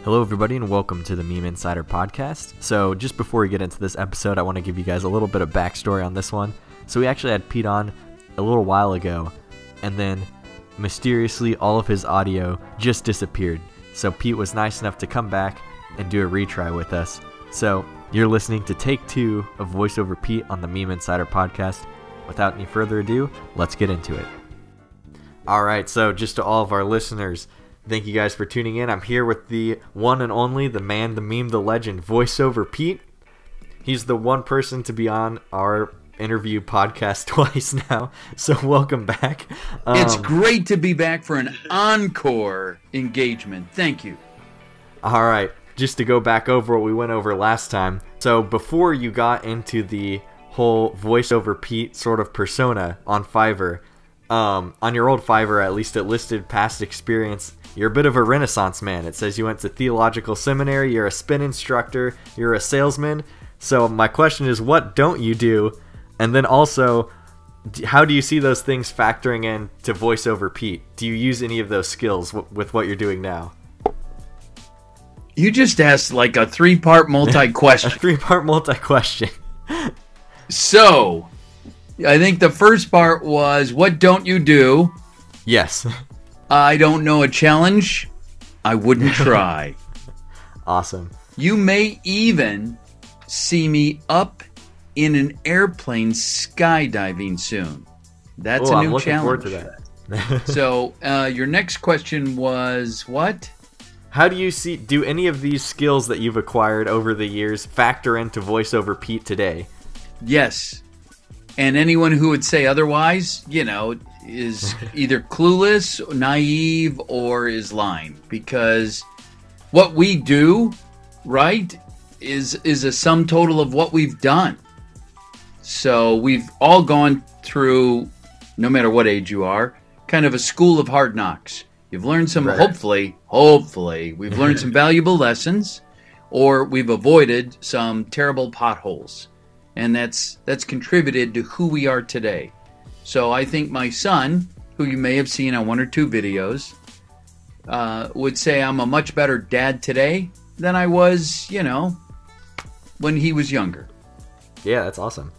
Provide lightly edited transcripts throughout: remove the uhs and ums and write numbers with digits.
Hello, everybody, and welcome to the Meme Insider Podcast. So, just before we get into this episode, I want to give you guys a little bit of backstory on this one. So, we actually had Pete on a little while ago, and then mysteriously, all of his audio just disappeared. So, Pete was nice enough to come back and do a retry with us. So, you're listening to Take 2 of VoiceOverPete on the Meme Insider Podcast. Without any further ado, let's get into it. Alright, so just to all of our listeners, thank you guys for tuning in. I'm here with the one and only, the man, the meme, the legend, VoiceOverPete. He's the one person to be on our interview podcast twice now, so welcome back. It's great to be back for an encore engagement. Thank you. Alright, just to go back over what we went over last time. So before you got into the whole VoiceOverPete sort of persona on Fiverr, on your old Fiverr, at least it listed past experience. You're a bit of a Renaissance man. It says you went to theological seminary, you're a spin instructor, you're a salesman. So my question is, what don't you do? And then also, how do you see those things factoring in to VoiceOverPete? Do you use any of those skills with what you're doing now? You just asked like a three-part multi-question. A three-part multi-question. So, I think the first part was, what don't you do? Yes. I don't know a challenge. I wouldn't try. Awesome. You may even see me up in an airplane skydiving soon. That's a new challenge. I'm looking forward to that. So, your next question was what? How do you do any of these skills that you've acquired over the years factor into VoiceOverPete today? Yes. And anyone who would say otherwise, is either clueless, naive, or is lying. Because what we do, right, is a sum total of what we've done. So we've all gone through, no matter what age you are, kind of a school of hard knocks. You've learned some, hopefully, we've learned some valuable lessons, or we've avoided some terrible potholes. And that's contributed to who we are today. So I think my son, who you may have seen on one or two videos, would say I'm a much better dad today than I was, when he was younger. Yeah, that's awesome.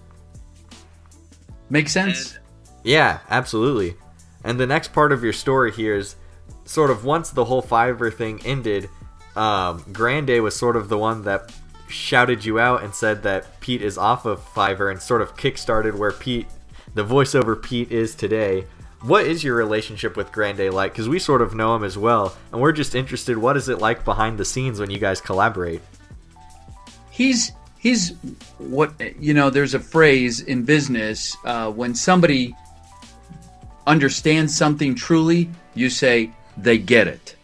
Make sense? Yeah, absolutely. And the next part of your story here is sort of once the whole Fiverr thing ended, Grande was sort of the one that shouted you out and said that Pete is off of Fiverr and sort of kickstarted where the VoiceOverPete is today. What is your relationship with Grande like? Because we sort of know him as well, and we're just interested, what is it like behind the scenes when you guys collaborate? He's what, there's a phrase in business, when somebody understands something truly, you say, they get it.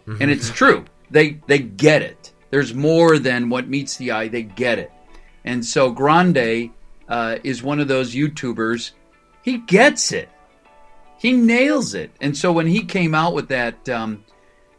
Mm-hmm. And it's true. They get it. There's more than what meets the eye. They get it. And so Grande is one of those YouTubers. He gets it. He nails it. And so when he came out with that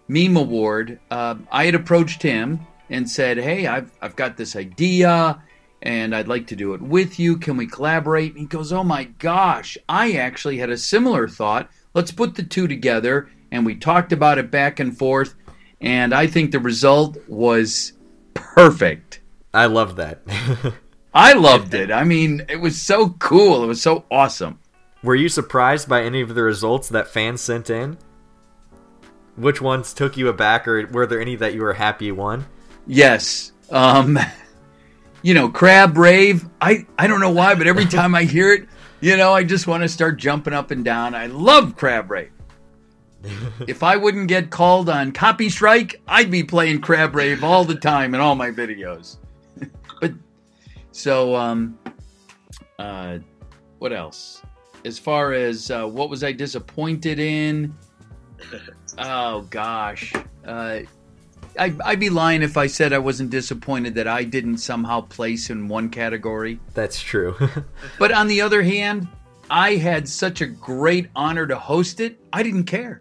meme award, I had approached him and said, hey, I've got this idea, and I'd like to do it with you. Can we collaborate? And he goes, oh my gosh, I actually had a similar thought. Let's put the two together. And we talked about it back and forth. And I think the result was perfect. I love that. I loved it. I mean, it was so cool. It was so awesome. Were you surprised by any of the results that fans sent in? Which ones took you aback, or were there any that you were happy won? Yes. Crab Rave. I don't know why, but every time I hear it, I just want to start jumping up and down. I love Crab Rave. If I wouldn't get called on copy strike, I'd be playing Crab Rave all the time in all my videos. But so, what else? As far as what was I disappointed in? Oh gosh, I'd be lying if I said I wasn't disappointed that I didn't somehow place in one category. That's true. But on the other hand, I had such a great honor to host it. I didn't care.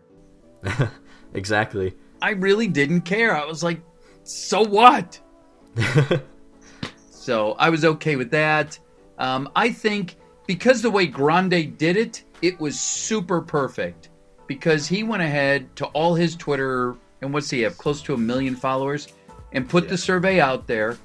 Exactly. I really didn't care. I was like, so what? So I was okay with that. I think because the way Grande did it, it was super perfect. Because he went ahead to all his Twitter and what's he have? Close to 1 million followers, and put the survey out there,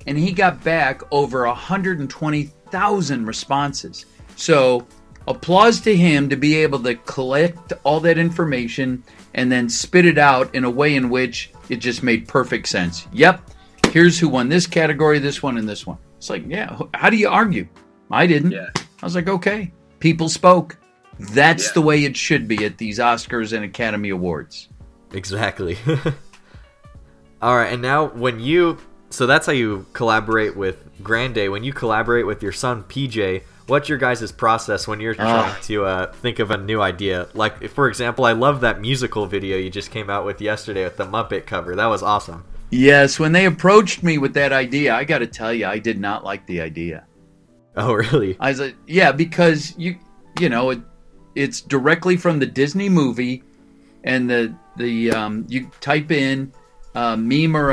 and he got back over 120,000 responses. So applause to him to be able to collect all that information and then spit it out in a way in which it just made perfect sense. Yep, here's who won this category, this one, and this one. It's like, yeah, how do you argue? I didn't. Yeah. I was like, okay, people spoke. That's the way it should be at these Oscars and Academy Awards. Exactly. All right, and now so that's how you collaborate with Grande. When you collaborate with your son, PJ, what's your guys' process when you're trying to think of a new idea? Like, for example, I love that musical video you just came out with yesterday with the Muppet cover. That was awesome. Yes, when they approached me with that idea, I got to tell you, I did not like the idea. Oh, really? I was like, yeah, because you know, it's directly from the Disney movie, and the you type in meme or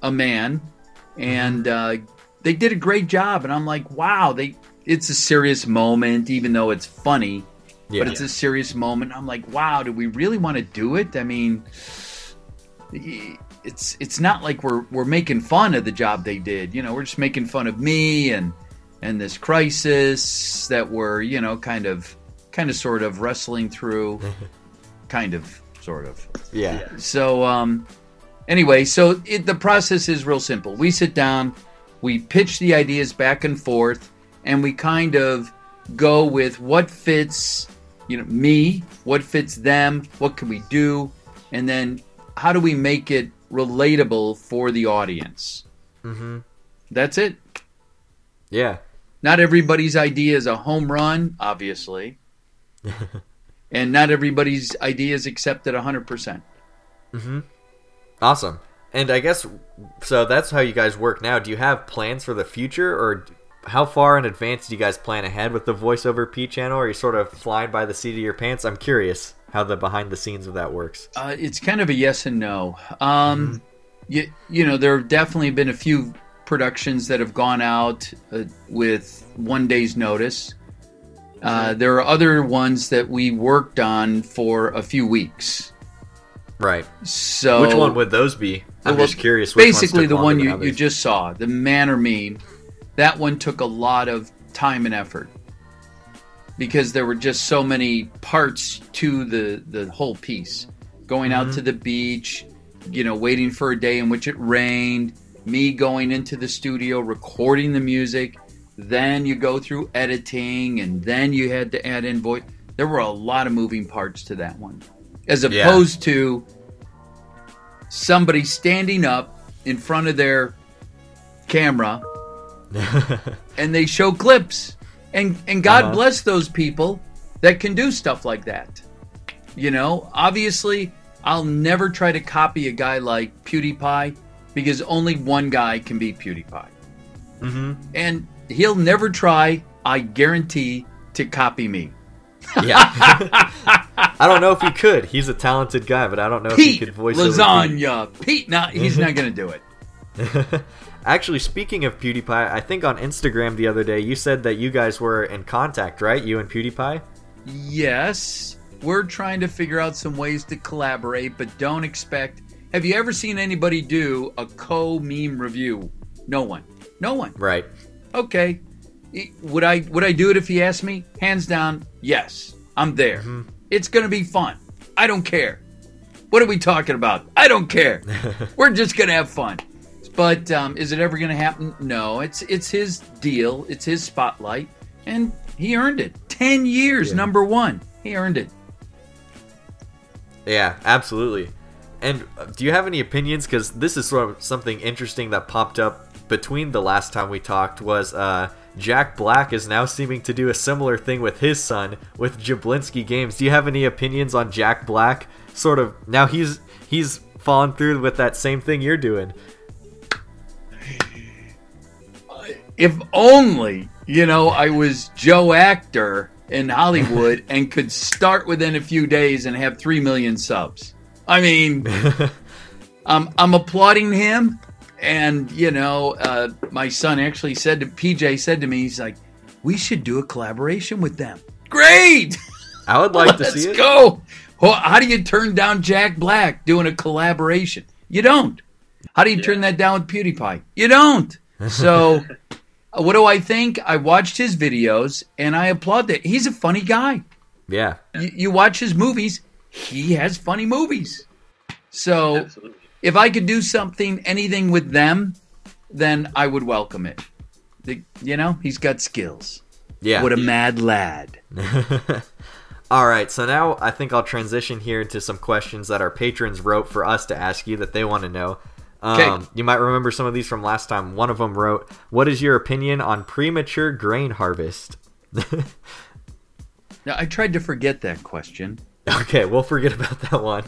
a man, and they did a great job, and I'm like, wow, it's a serious moment, even though it's funny, but it's a serious moment. I'm like, wow, do we really want to do it? I mean, it's not like we're making fun of the job they did. You know, we're just making fun of me and this crisis that we're, you know, kind of sort of wrestling through, sort of. Yeah. So anyway, so the process is real simple. We sit down, we pitch the ideas back and forth, and we kind of go with what fits, you know, me, what fits them, what can we do, and then how do we make it relatable for the audience? Mm-hmm. That's it. Yeah. Not everybody's idea is a home run, obviously. And not everybody's idea is accepted 100%. Mm-hmm. Awesome. And I guess, so that's how you guys work now. Do you have plans for the future, or how far in advance do you guys plan ahead with the VoiceOverPete channel? Or are you sort of flying by the seat of your pants? I'm curious how the behind the scenes of that works. It's kind of a yes and no. You know, there have definitely been a few productions that have gone out with one day's notice. There are other ones that we worked on for a few weeks. Right. So which one would those be? I'm just curious. Which basically, the one you just saw, the Man or Meme, that one took a lot of time and effort because there were just so many parts to the whole piece. Going out to the beach, you know, waiting for a day in which it rained, me going into the studio, recording the music, then you go through editing, and then you had to add in voice. There were a lot of moving parts to that one. As opposed to somebody standing up in front of their camera and they show clips. And God bless those people that can do stuff like that. You know, obviously, I'll never try to copy a guy like PewDiePie because only one guy can be PewDiePie. Mm-hmm. And he'll never try, I guarantee, to copy me. Yeah. I don't know if he could. He's a talented guy, but I don't know if he could voice lasagna. Pete, no, he's not going to do it. Actually, speaking of PewDiePie, I think on Instagram the other day, you said that you guys were in contact, right? You and PewDiePie? Yes. We're trying to figure out some ways to collaborate, but don't expect... Have you ever seen anybody do a co-meme review? No one. No one. Right. Okay. Would I do it if he asked me? Hands down, yes. I'm there. Mm-hmm. It's going to be fun. I don't care. What are we talking about? I don't care. We're just going to have fun. But is it ever going to happen? No. It's his deal. It's his spotlight. And he earned it. 10 years, number one. He earned it. Yeah, absolutely. And do you have any opinions? Because this is sort of something interesting that popped up between the last time we talked was Jack Black is now seeming to do a similar thing with his son with Jablinski Games. Do you have any opinions on Jack Black? Sort of now he's fallen through with that same thing you're doing. If only, I was Joe Actor in Hollywood and could start within a few days and have 3 million subs. I mean, I'm applauding him. And, my son actually PJ said to me, he's like, we should do a collaboration with them. Great! I would like to see it. Let's go. How do you turn down Jack Black doing a collaboration? You don't. How do you turn that down with PewDiePie? You don't. So, what do I think? I watched his videos, and I applaud that. He's a funny guy. Yeah. You watch his movies, he has funny movies. So, absolutely. If I could do anything with them, then I would welcome it. He's got skills. Yeah. What a mad lad. All right, so now I think I'll transition here into some questions that our patrons wrote for us to ask you that they want to know. Okay. You might remember some of these from last time. One of them wrote, "What is your opinion on premature grain harvest?" Now, I tried to forget that question. Okay, we'll forget about that one.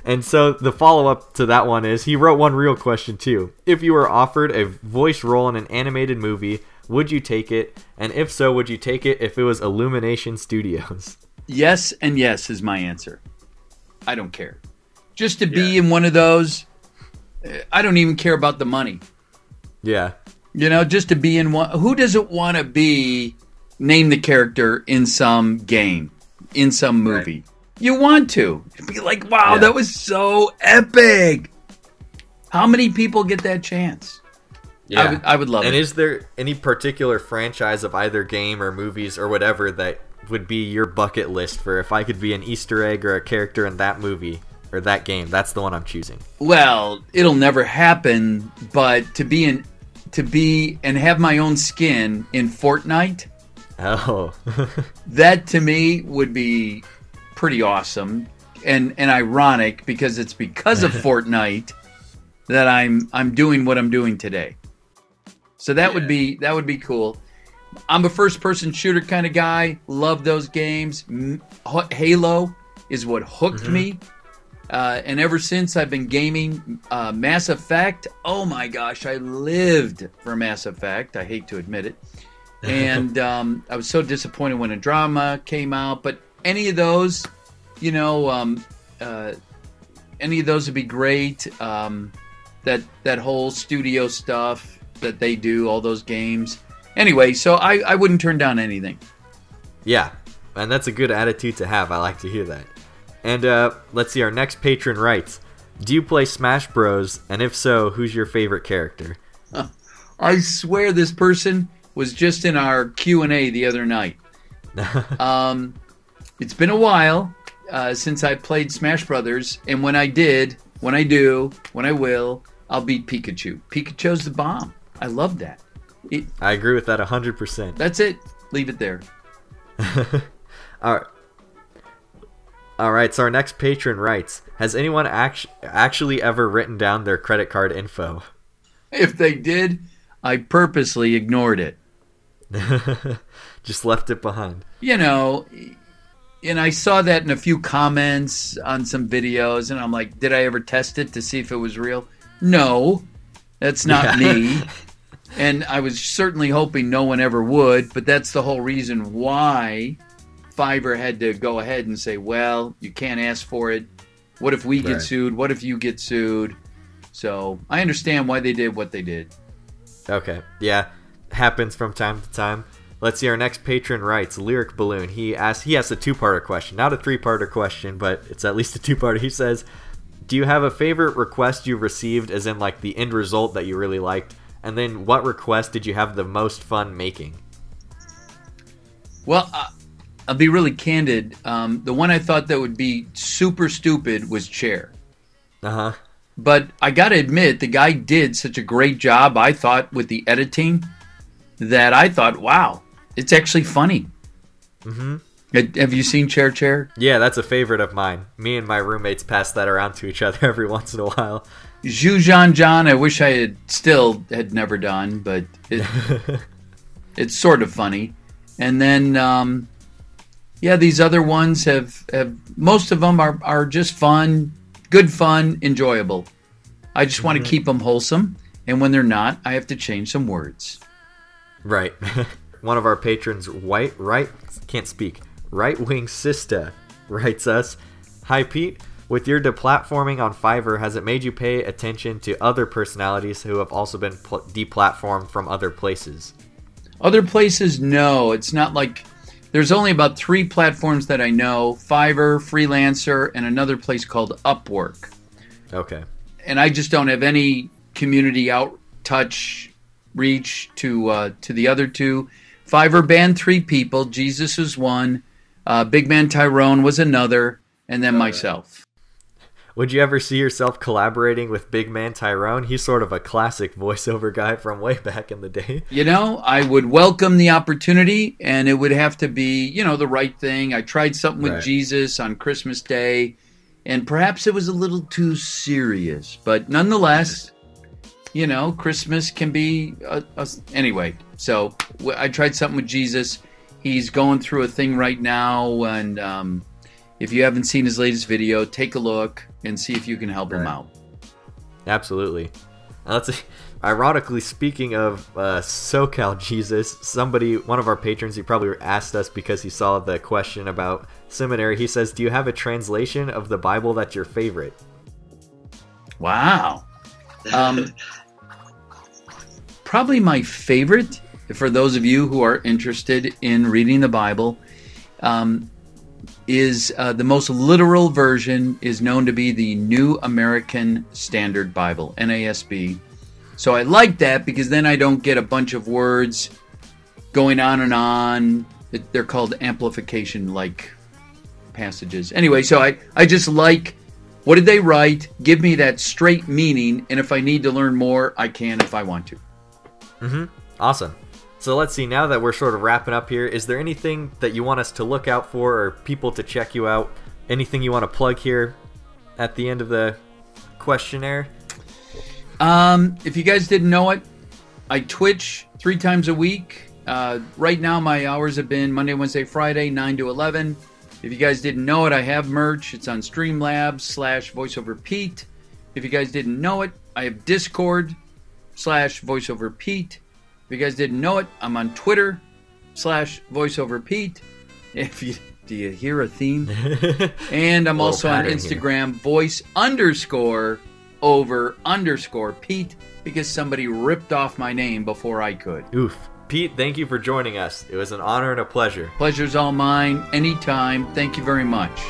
And so the follow-up to that one is, he wrote one real question too. If you were offered a voice role in an animated movie, would you take it? And if so, would you take it if it was Illumination Studios? Yes and yes is my answer. I don't care. Just to be in one of those, I don't even care about the money. Yeah. Just to be in one. Who doesn't want to be, name the character in some game, in some movie? Right. You want to. Be like, wow, that was so epic. How many people get that chance? Yeah. I would love it. And is there any particular franchise of either game or movies or whatever that would be your bucket list for, if I could be an Easter egg or a character in that movie or that game, that's the one I'm choosing? Well, it'll never happen, but to be and have my own skin in Fortnite, that to me would be pretty awesome and ironic, because it's because of Fortnite that I'm doing what I'm doing today. So that would be cool. I'm a first-person shooter kind of guy. Love those games. Halo is what hooked me. And ever since I've been gaming Mass Effect, oh my gosh, I lived for Mass Effect. I hate to admit it. And I was so disappointed when Andromeda came out. But any of those, any of those would be great. That whole studio stuff that they do, all those games. Anyway, so I wouldn't turn down anything. Yeah, and that's a good attitude to have. I like to hear that. And let's see, our next patron writes, "Do you play Smash Bros? And if so, who's your favorite character?" I swear this person was just in our Q&A the other night. It's been a while since I played Smash Brothers, and when I will, I'll beat Pikachu. Pikachu's the bomb. I love that. I agree with that 100%. That's it. Leave it there. All right, so our next patron writes, "Has anyone actually ever written down their credit card info?" If they did, I purposely ignored it. Just left it behind. And I saw that in a few comments on some videos, and I'm like, did I ever test it to see if it was real? No, that's not me. And I was certainly hoping no one ever would, but that's the whole reason why Fiverr had to go ahead and say, well, you can't ask for it. What if we get sued? What if you get sued? So I understand why they did what they did. Okay. Yeah. Happens from time to time. Let's see, our next patron writes, Lyric Balloon. He asked a two-parter question. Not a three-parter question, but it's at least a two-parter. He says, do you have a favorite request you've received, as in like the end result that you really liked? And then what request did you have the most fun making? Well, I'll be really candid. The one I thought that would be super stupid was Chair. Uh-huh. But I got to admit, the guy did such a great job, I thought, with the editing, that I thought, wow, it's actually funny. Mm-hmm. Have you seen Chair? Yeah, that's a favorite of mine. Me and my roommates pass that around to each other every once in a while. Zhu John, I wish I had never done, but it's sort of funny. And then, these other ones have most of them are just fun, good fun, enjoyable. I just want to keep them wholesome, and when they're not, I have to change some words. Right. One of our patrons, Right Wing Sista, writes us, Hi Pete, with your deplatforming on Fiverr, has it made you pay attention to other personalities who have also been deplatformed from other places? Other places, no. It's not like There's only about 3 platforms that I know: Fiverr, Freelancer, and another place called Upwork. Okay. And I just don't have any community reach to the other 2. Fiverr banned 3 people. Jesus was one. Big Man Tyrone was another, and then myself. Would you ever see yourself collaborating with Big Man Tyrone? He's sort of a classic voiceover guy from way back in the day. You know, I would welcome the opportunity, and it would have to be, the right thing. I tried something with Jesus on Christmas Day, and perhaps it was a little too serious. But nonetheless, Christmas can be... Anyway, so I tried something with Jesus. He's going through a thing right now, and if you haven't seen his latest video, take a look and see if you can help him out. Absolutely. Ironically, speaking of SoCal Jesus, one of our patrons, he probably asked us because he saw the question about seminary. He says, do you have a translation of the Bible that's your favorite? Wow. Probably my favorite, for those of you who are interested in reading the Bible, is the most literal version is known to be the New American Standard Bible, NASB. So I like that because then I don't get a bunch of words going on and on. They're called amplification-like passages. Anyway, so I just like, what did they write? Give me that straight meaning, and if I need to learn more, I can if I want to. Mm-hmm. Awesome. So let's see, now that we're sort of wrapping up here, is there anything that you want us to look out for or people to check you out? Anything you want to plug here at the end of the questionnaire? If you guys didn't know it, I Twitch 3 times a week. Right now my hours have been Monday, Wednesday, Friday, 9 to 11. If you guys didn't know it, I have merch. It's on Streamlabs/VoiceOverPete. If you guys didn't know it, I have Discord/VoiceOverPete. If you guys didn't know it, I'm on Twitter/VoiceOverPete. Do you hear a theme? And I'm also on Instagram, voice_over_Pete, because somebody ripped off my name before I could. Oof. Pete, thank you for joining us. It was an honor and a pleasure. Pleasure's all mine. Anytime. Thank you very much.